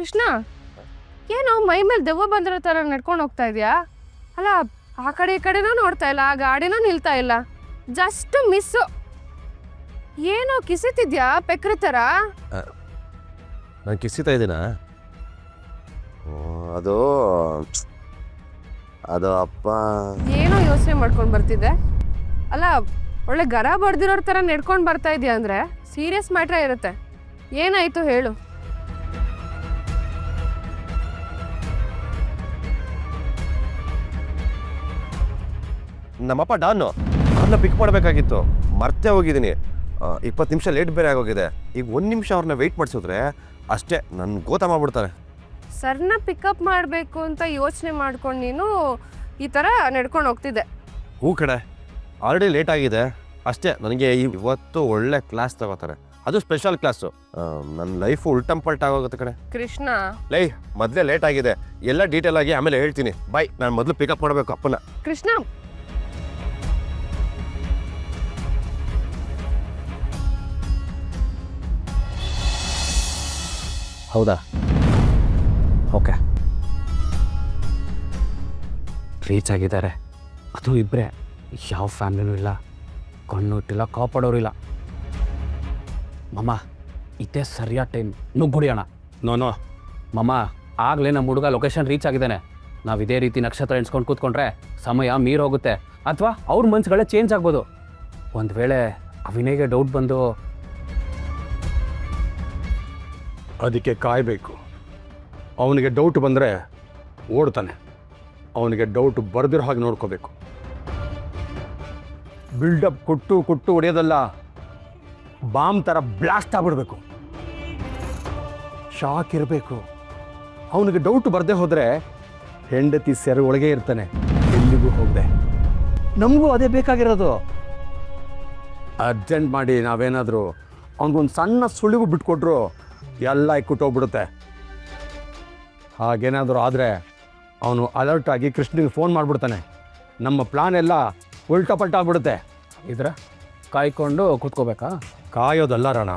ಕೃಷ್ಣ, ಏನೋ ಮೈ ಮೇಲೆ ದೆವ್ವ ಬಂದಿರೋ ಥರ ನಡ್ಕೊಂಡು ಹೋಗ್ತಾ ಇದೆಯಾ? ಅಲ್ಲ, ಆ ಕಡೆ ಈ ಕಡೆನೂ ನೋಡ್ತಾ ಇಲ್ಲ, ಆ ಗಾಡಿನೂ ನಿಲ್ತಾ ಇಲ್ಲ, ಜಸ್ಟ್ ಮಿಸ್ಸು. ಏನೋ ಕಿಸಿತಿದ್ಯಾ ಪೆಕ್ರ ಥರ? ನಾನು ಕಿಸಿತಾ ಇದ್ದೀನಾ? ಅದು ಅದು ಅಪ್ಪ ಏನೋ ಯೋಚನೆ ಮಾಡ್ಕೊಂಡು ಬರ್ತಿದ್ದೆ. ಅಲ್ಲ, ಒಳ್ಳೆ ಗರ ಬಡ್ದಿರೋರ್ ಥರ ನಡ್ಕೊಂಡು ಬರ್ತಾ ಇದೆಯಾ ಅಂದರೆ ಸೀರಿಯಸ್ ಮ್ಯಾಟ್ರೇ ಇರುತ್ತೆ. ಏನಾಯಿತು ಹೇಳು. ನಮ್ಮಪ್ಪ ಡಾನು ಅವ್ರನ್ನ ಪಿಕ್ ಮಾಡಬೇಕಾಗಿತ್ತು, ಮರ್ತೇ ಹೋಗಿದ್ದೀನಿ. 20 ನಿಮಿಷ ಲೇಟ್ ಬೇರೆ ಆಗೋಗಿದೆ. ಈಗ 1 ನಿಮಿಷ ಅವ್ರನ್ನ ವೆಯ್ಟ್ ಮಾಡಿಸಿದ್ರೆ ಅಷ್ಟೇ ನನ್ನ ಗೋತ ಮಾಡ್ಬಿಡ್ತಾರೆ. ಸರ್ನ ಪಿಕಪ್ ಮಾಡಬೇಕು ಅಂತ ಯೋಚನೆ ಮಾಡ್ಕೊಂಡು ನೀನು ಈ ಥರ ನಡ್ಕೊಂಡು ಹೋಗ್ತಿದ್ದೆ. ಹೂ ಕಡೆ ಆಲ್ರೆಡಿ ಲೇಟ್ ಆಗಿದೆ ಅಷ್ಟೇ. ನನಗೆ ಇವತ್ತು ಒಳ್ಳೆ ಕ್ಲಾಸ್ ತಗೋತಾರೆ, ಅದು ಸ್ಪೆಷಲ್ ಕ್ಲಾಸು. ನನ್ನ ಲೈಫು ಉಲ್ಟಂಪಲ್ಟಾಗೋಗುತ್ತೆ ಕಡೆ. ಕೃಷ್ಣ, ಲೈ ಮೊದಲೇ ಲೇಟ್ ಆಗಿದೆ, ಎಲ್ಲ ಡೀಟೇಲ್ ಆಗಿ ಆಮೇಲೆ ಹೇಳ್ತೀನಿ. ಬಾಯ್, ನಾನು ಮೊದಲು ಪಿಕಪ್ ಮಾಡಬೇಕು ಅಪ್ಪನ. ಕೃಷ್ಣ, ಹೌದಾ? ಓಕೆ, ರೀಚ್ ಆಗಿದ್ದಾರೆ. ಅದು ಇಬ್ಬರೇ, ಯಾವ ಫ್ಯಾಮಿಲಿನೂ ಇಲ್ಲ, ಕಣ್ಣು ಇಟ್ಟಿಲ್ಲ, ಕಾಪಾಡೋರು ಇಲ್ಲ. ಮಮ್ಮ, ಇದೇ ಸರಿಯಾದ ಟೈಮ್, ನುಗ್ಗುಡಿಯೋಣ. ನೋ ಮಮ್ಮ, ಆಗಲೇ ನಮ್ಮ ಹುಡುಗ ಲೊಕೇಶನ್ ರೀಚ್ ಆಗಿದ್ದಾನೆ. ನಾವು ಇದೇ ರೀತಿ ನಕ್ಷತ್ರ ಎಣ್ಸ್ಕೊಂಡು ಕೂತ್ಕೊಂಡ್ರೆ ಸಮಯ ಮೀರೋಗುತ್ತೆ, ಅಥವಾ ಅವ್ರ ಮನ್ಸುಗಳೇ ಚೇಂಜ್ ಆಗ್ಬೋದು. ಒಂದು ವೇಳೆ ಅವಿನಯ್ಗೆ ಡೌಟ್ ಬಂದು, ಅದಕ್ಕೆ ಕಾಯಬೇಕು. ಅವನಿಗೆ ಡೌಟ್ ಬಂದರೆ ಓಡ್ತಾನೆ, ಅವನಿಗೆ ಡೌಟ್ ಬರ್ದಿರೋ ಹಾಗೆ ನೋಡ್ಕೋಬೇಕು. ಬಿಲ್ಡಪ್ ಕೊಟ್ಟು ಹೊಡೆಯೋದಲ್ಲ, ಬಾಂಬ್ ಥರ ಬ್ಲಾಸ್ಟ್ ಆಗ್ಬಿಡ್ಬೇಕು, ಶಾಕ್ ಇರಬೇಕು. ಅವನಿಗೆ ಡೌಟ್ ಬರದೆ ಹೋದರೆ ಹೆಂಡತಿ ಸೆರೆ ಒಳಗೆ ಇರ್ತಾನೆ, ಎಲ್ಲಿಗೂ ಹೋಗದೆ. ನಮಗೂ ಅದೇ ಬೇಕಾಗಿರೋದು. ಅರ್ಜೆಂಟ್ ಮಾಡಿ ನಾವೇನಾದರೂ ಅವನಿಗೊಂದು ಸಣ್ಣ ಸುಳಿವು ಬಿಟ್ಕೊಟ್ರು ಎಲ್ಲ ಇಕ್ಕುಟ್ಟೋಗ್ಬಿಡುತ್ತೆ. ಹಾಗೇನಾದರೂ ಆದರೆ ಅವನು ಅಲರ್ಟ್ ಆಗಿ ಕೃಷ್ಣನಿಗೆ ಫೋನ್ ಮಾಡಿಬಿಡ್ತಾನೆ. ನಮ್ಮ ಪ್ಲಾನ್ ಎಲ್ಲ ಉಲ್ಟಾ ಪಲ್ಟಾ ಆಗ್ಬಿಡುತ್ತೆ. ಇದ್ರೆ ಕಾಯ್ಕೊಂಡು ಕೂತ್ಕೋಬೇಕಾ? ಕಾಯೋದಲ್ಲ ರಣ,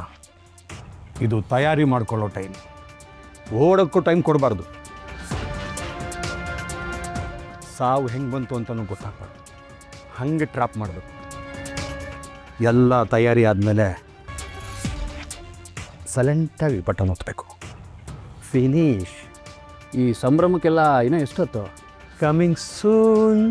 ಇದು ತಯಾರಿ ಮಾಡ್ಕೊಳ್ಳೋ ಟೈಮ್. ಓಡೋಕ್ಕೂ ಟೈಮ್ ಕೊಡಬಾರ್ದು. ಸಾವು ಹೆಂಗೆ ಬಂತು ಅಂತಲೂ ಗೊತ್ತಾಗ್ಬಾರ್ದು, ಹಾಗೆ ಟ್ರಾಪ್ ಮಾಡಬೇಕು. ಎಲ್ಲ ತಯಾರಿ ಆದಮೇಲೆ ಸೈಲೆಂಟಾಗಿ ಬಟನ್ ಒತ್ತಬೇಕು. ಫಿನಿಶ್. ಈ ಸಂಭ್ರಮಕ್ಕೆಲ್ಲ ಇನ್ನೂ ಎಷ್ಟೊತ್ತು? Coming soon.